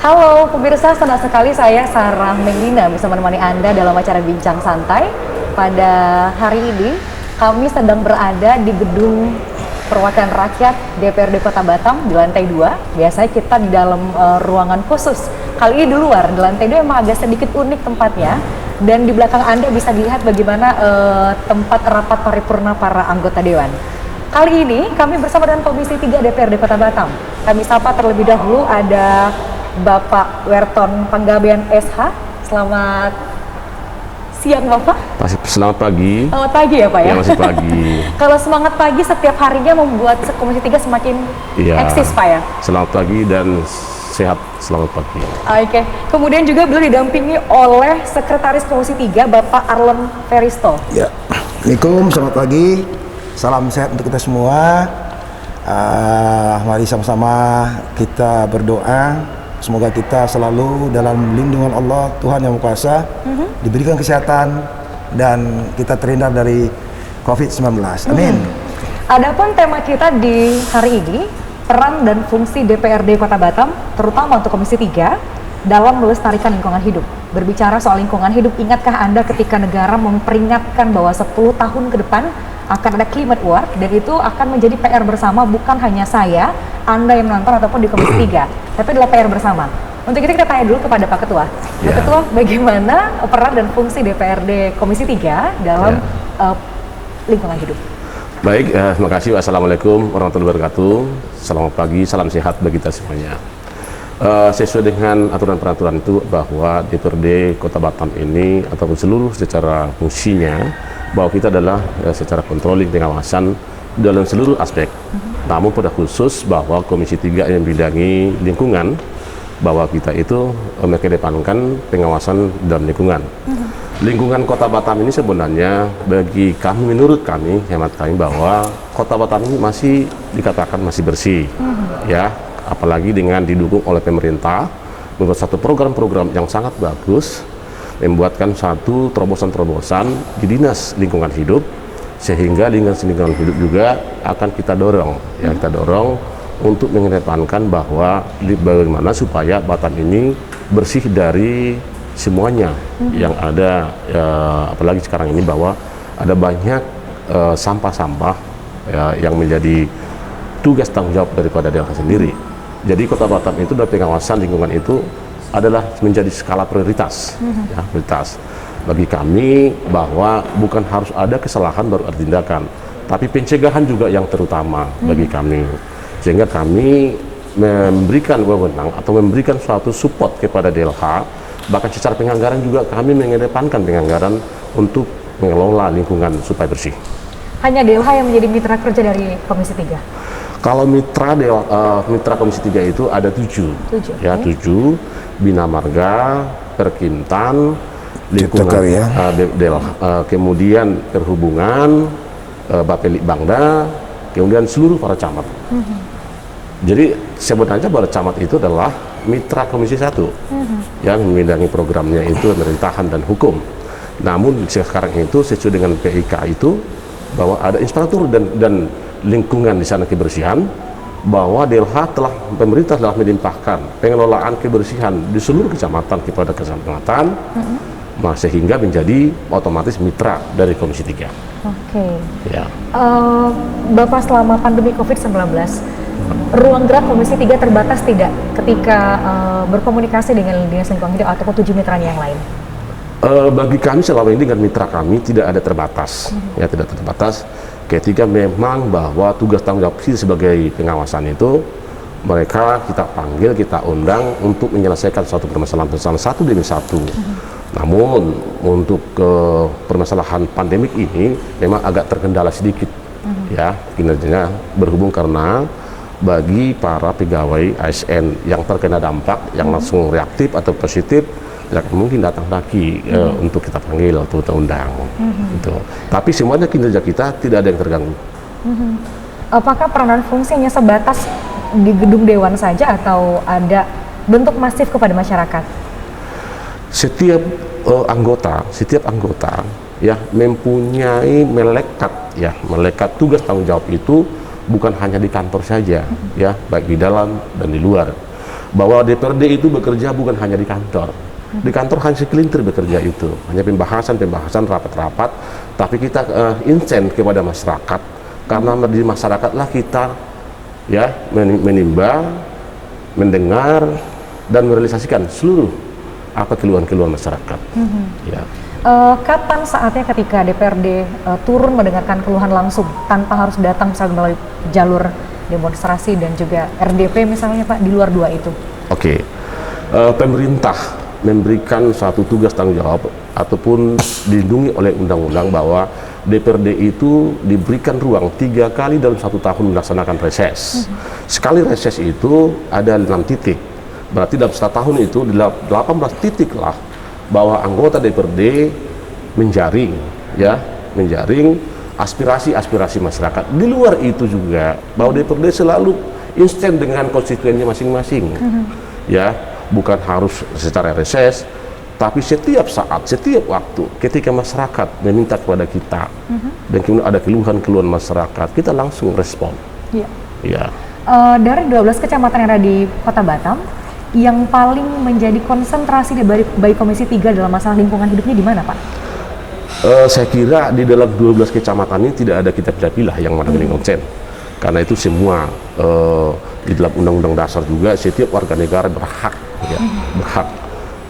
Halo pemirsa, senang sekali saya Sarah Melina bisa menemani Anda dalam acara Bincang Santai. Pada hari ini kami sedang berada di gedung perwakilan rakyat DPRD Kota Batam di lantai 2. Biasanya kita di dalam ruangan khusus. Kali ini di luar, di lantai 2 emang agak sedikit unik tempatnya. Dan di belakang Anda bisa dilihat bagaimana tempat rapat paripurna para anggota Dewan. Kali ini kami bersama dengan Komisi 3 DPRD Kota Batam. Kami sapa terlebih dahulu ada Bapak Werton Panggabean SH. Selamat siang Bapak. Selamat pagi. Selamat pagi ya Pak ya? Ya, masih pagi. Kalau semangat pagi setiap harinya membuat Komisi 3 semakin eksis Pak ya? Selamat pagi dan sehat, selamat pagi. Oke, kemudian juga beliau didampingi oleh Sekretaris Komisi 3 Bapak Arlon Feristo. Ya, Assalamualaikum, selamat pagi. Salam sehat untuk kita semua. Mari sama-sama kita berdoa. Semoga kita selalu dalam lindungan Allah, Tuhan Yang Maha Kuasa, diberikan kesehatan dan kita terhindar dari COVID-19. Amin. Adapun tema kita di hari ini, peran dan fungsi DPRD Kota Batam, terutama untuk Komisi 3, dalam melestarikan lingkungan hidup. Berbicara soal lingkungan hidup, ingatkah Anda ketika negara memperingatkan bahwa 10 tahun ke depan akan ada climate war, dan itu akan menjadi PR bersama, bukan hanya saya, Anda yang menonton ataupun di Komisi 3, tapi adalah PR bersama. Untuk itu kita tanya dulu kepada Pak Ketua. Pak Ketua, bagaimana peran dan fungsi DPRD Komisi 3 dalam lingkungan hidup? Baik, terima kasih. Assalamualaikum warahmatullahi wabarakatuh. Selamat pagi, salam sehat bagi kita semuanya. Sesuai dengan aturan-peraturan itu bahwa DPRD Kota Batam ini ataupun seluruh secara fungsinya, bahwa kita adalah secara controlling, pengawasan dalam seluruh aspek. Namun pada khusus bahwa Komisi 3 yang bidangi lingkungan, bahwa kita itu mengedepankan pengawasan dalam lingkungan. Lingkungan Kota Batam ini sebenarnya bagi kami, menurut kami, hemat kami, bahwa Kota Batam ini masih dikatakan masih bersih, ya, apalagi dengan didukung oleh pemerintah membuat satu program-program yang sangat bagus, membuatkan satu terobosan-terobosan di Dinas Lingkungan Hidup, sehingga lingkungan hidup juga akan kita dorong, ya, kita dorong untuk mengedepankan bahwa bagaimana supaya Batam ini bersih dari semuanya yang ada, apalagi sekarang ini bahwa ada banyak sampah-sampah yang menjadi tugas tanggung jawab daripada daerah sendiri. Jadi Kota Batam itu dalam pengawasan lingkungan itu adalah menjadi skala prioritas, ya, prioritas bagi kami, bahwa bukan harus ada kesalahan baru ada tindakan, tapi pencegahan juga yang terutama bagi kami, sehingga kami memberikan wewenang atau memberikan suatu support kepada DLH. Bahkan secara penganggaran juga kami mengedepankan penganggaran untuk mengelola lingkungan supaya bersih. Hanya DLH yang menjadi mitra kerja dari Komisi 3? Kalau mitra Komisi 3 itu ada 7, ya, 7, Bina Marga, Perkintan, lingkungan, kemudian perhubungan, Bapelik Bangda, kemudian seluruh para camat. Jadi sebenarnya para camat itu adalah mitra Komisi 1 yang membidangi programnya itu pemerintahan dan hukum. Namun sekarang itu sesuai dengan PIK itu bahwa ada inspektur dan lingkungan di sana kebersihan, bahwa DLH pemerintah telah melimpahkan pengelolaan kebersihan di seluruh kecamatan kepada kecamatan, sehingga menjadi otomatis mitra dari Komisi 3. Oke. Ya. Bapak, selama pandemi COVID-19, ruang gerak Komisi 3 terbatas tidak ketika berkomunikasi dengan Dinas Lingkungan Hidup ataupun 7 mitranya yang lain? Bagi kami selama ini dengan mitra kami tidak ada terbatas, ya, tidak terbatas. Ketika memang bahwa tugas tanggung jawab kita sebagai pengawasan itu, mereka kita panggil, kita undang untuk menyelesaikan suatu permasalahan satu demi satu. Namun untuk permasalahan pandemik ini memang agak terkendala sedikit, ya, kinerjanya, berhubung karena bagi para pegawai ASN yang terkena dampak, yang langsung reaktif atau positif, ya, mungkin datang lagi untuk kita panggil atau kita undang. Gitu. Tapi semuanya kinerja kita tidak ada yang terganggu. Apakah peran dan fungsinya sebatas di gedung Dewan saja atau ada bentuk masif kepada masyarakat? Setiap anggota ya mempunyai melekat tugas tanggung jawab itu bukan hanya di kantor saja, ya, baik di dalam dan di luar. bahwa DPRD itu bekerja bukan hanya di kantor. Di kantor hanya sekelintir bekerja itu, hanya pembahasan, rapat-rapat, tapi kita insen kepada masyarakat, karena di masyarakatlah kita ya menimba, mendengar, dan merealisasikan seluruh apa keluhan-keluhan masyarakat. Ya. Kapan saatnya ketika DPRD turun mendengarkan keluhan langsung tanpa harus datang misalnya melalui jalur demonstrasi dan juga RDP misalnya Pak, di luar dua itu? Oke. Pemerintah memberikan suatu tugas tanggung jawab ataupun dilindungi oleh undang-undang bahwa DPRD itu diberikan ruang 3 kali dalam 1 tahun melaksanakan reses. Sekali reses itu ada 6 titik. Berarti dalam 1 tahun itu 18 titik lah bahwa anggota DPRD menjaring aspirasi-aspirasi masyarakat. Di luar itu juga bahwa DPRD selalu instan dengan konstituennya masing-masing. Ya. Bukan harus secara reses, tapi setiap saat, setiap waktu, ketika masyarakat meminta kepada kita, dan kemudian ada keluhan-keluhan masyarakat, kita langsung respon. Ya. Ya. Dari 12 kecamatan yang ada di Kota Batam, yang paling menjadi konsentrasi dari Komisi 3 dalam masalah lingkungan hidupnya di mana, Pak? Saya kira di dalam 12 kecamatan ini tidak ada kita pilih-pilih yang mana paling konsen. Karena itu semua di dalam Undang-Undang Dasar juga setiap warga negara berhak, ya, berhak.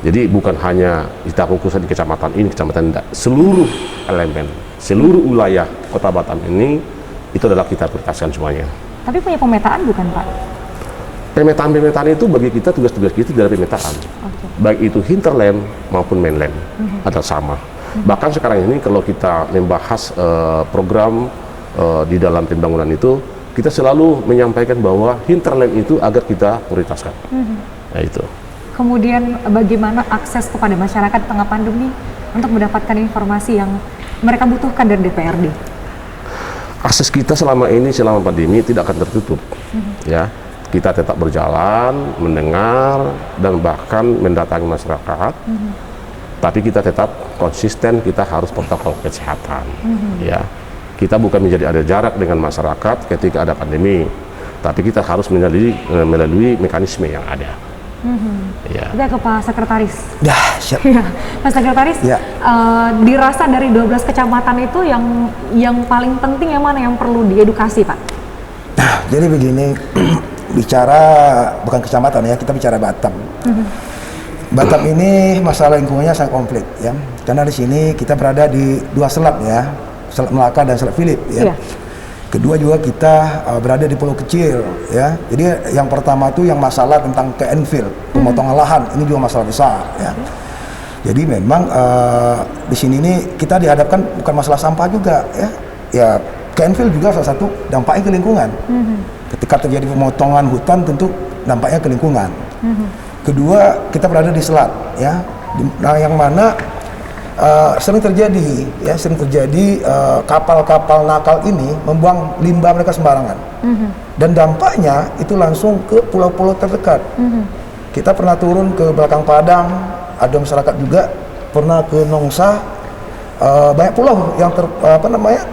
Jadi bukan hanya kita fokus di kecamatan ini, kecamatan tidak. Seluruh elemen, seluruh wilayah Kota Batam ini itu adalah kita prioritaskan semuanya. Tapi punya pemetaan bukan Pak? Pemetaan itu bagi kita, tugas-tugas kita dari pemetaan. Baik itu hinterland maupun mainland adalah sama. Bahkan sekarang ini kalau kita membahas program di dalam pembangunan itu, kita selalu menyampaikan bahwa hinterland itu agar kita prioritaskan. Nah itu. Kemudian bagaimana akses kepada masyarakat di tengah pandemi untuk mendapatkan informasi yang mereka butuhkan dari DPRD? Akses kita selama ini, selama pandemi tidak akan tertutup. Ya, kita tetap berjalan, mendengar, dan bahkan mendatangi masyarakat. Tapi kita tetap konsisten, kita harus protokol kesehatan. Ya. Kita bukan menjadi ada jarak dengan masyarakat ketika ada pandemi, tapi kita harus melalui mekanisme yang ada. Ya. Kita ke Pak Sekretaris. Ya, siap. Ya, Pak Sekretaris, Ya. dirasa dari 12 kecamatan itu yang paling penting yang mana yang perlu diedukasi, Pak? Nah, jadi begini, bicara bukan kecamatan ya, kita bicara Batam. Batam ini masalah lingkungannya sangat konflik ya, karena di sini kita berada di 2 selat ya. Selat Melaka dan Selat Philip ya. Iya. Kedua juga kita berada di pulau kecil ya. Jadi yang pertama itu yang masalah tentang ke-infill, pemotongan lahan, ini juga masalah besar ya. Jadi memang di sini ini kita dihadapkan bukan masalah sampah juga ya. Ya ke-infill juga salah satu dampaknya ke lingkungan. Ketika terjadi pemotongan hutan tentu dampaknya ke lingkungan. Kedua kita berada di selat ya. Nah yang mana sering terjadi kapal-kapal nakal ini membuang limbah mereka sembarangan, dan dampaknya itu langsung ke pulau-pulau terdekat. Kita pernah turun ke belakang Padang, ada masyarakat juga pernah ke Nongsa, banyak pulau yang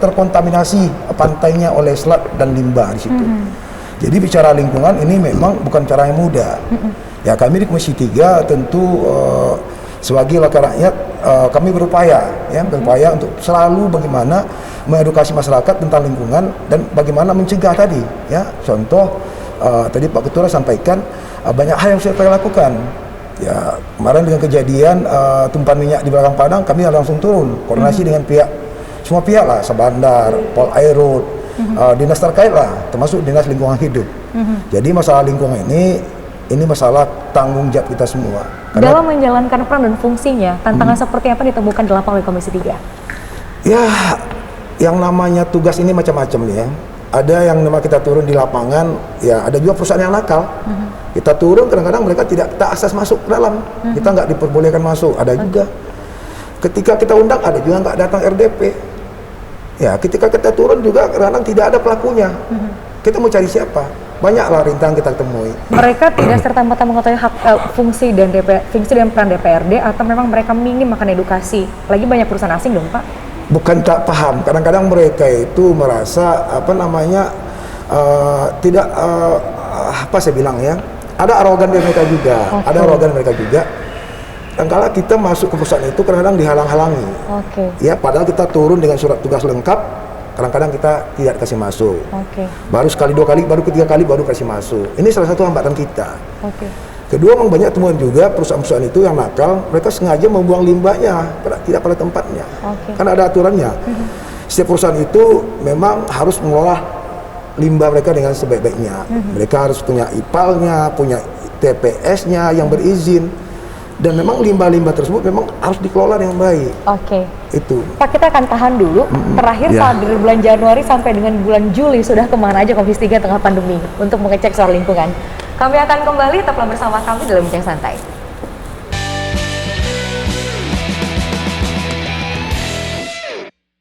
terkontaminasi pantainya oleh selat dan limbah di situ. Jadi bicara lingkungan ini memang bukan cara yang mudah. Ya kami di Komisi 3 tentu sebagai wakil rakyat kami berupaya untuk selalu bagaimana mengedukasi masyarakat tentang lingkungan dan bagaimana mencegah tadi ya. Contoh tadi Pak Ketua sampaikan banyak hal yang sudah kita lakukan ya. Kemarin dengan kejadian tumpahan minyak di belakang Padang, kami langsung turun koordinasi dengan semua pihak lah, Sabandar, Pol Airut, dinas terkait lah, termasuk dinas lingkungan hidup. Jadi masalah lingkungan ini masalah tanggung jawab kita semua. Karena dalam menjalankan peran dan fungsinya, tantangan seperti apa ditemukan di lapangan oleh Komisi 3? Ya, yang namanya tugas ini macam-macam nih ya. Ada yang nama kita turun di lapangan, ya ada juga perusahaan yang nakal. Kita turun kadang-kadang mereka tidak akses masuk ke dalam. Kita nggak diperbolehkan masuk, ada juga. Ketika kita undang, ada juga nggak datang RDP. Ya, ketika kita turun juga kadang-kadang tidak ada pelakunya. Kita mau cari siapa? Banyaklah rintangan kita temui. Mereka tidak serta-merta mengetahui fungsi dan peran DPRD, atau memang mereka minim akan edukasi. Lagi banyak perusahaan asing dong, Pak. Bukan tak paham. Kadang-kadang mereka itu merasa tidak saya bilang ya, ada arogan dari mereka juga, Oke. ada arogan mereka juga. Dan kala kita masuk ke perusahaan itu kadang-kadang dihalang-halangi. Oke. Ya, padahal kita turun dengan surat tugas lengkap, kadang-kadang kita tidak kasih masuk. Oke. Baru sekali, dua kali, baru ketiga kali baru kasih masuk. Ini salah satu hambatan kita. Oke. Kedua, memang banyak temuan juga perusahaan-perusahaan itu yang nakal, mereka sengaja membuang limbahnya tidak pada tempatnya. Oke. Karena ada aturannya. Setiap perusahaan itu memang harus mengolah limbah mereka dengan sebaik-baiknya. Mereka harus punya IPAL-nya, punya TPS-nya yang berizin. Dan memang limbah-limbah tersebut memang harus dikelola dengan baik. Oke. Itu. Pak, kita akan tahan dulu. Terakhir Ya. saat dari bulan Januari sampai dengan bulan Juli sudah kemana aja Komisi 3 tengah pandemi untuk mengecek soal lingkungan. Kami akan kembali, tetaplah bersama kami dalam Bincang Santai.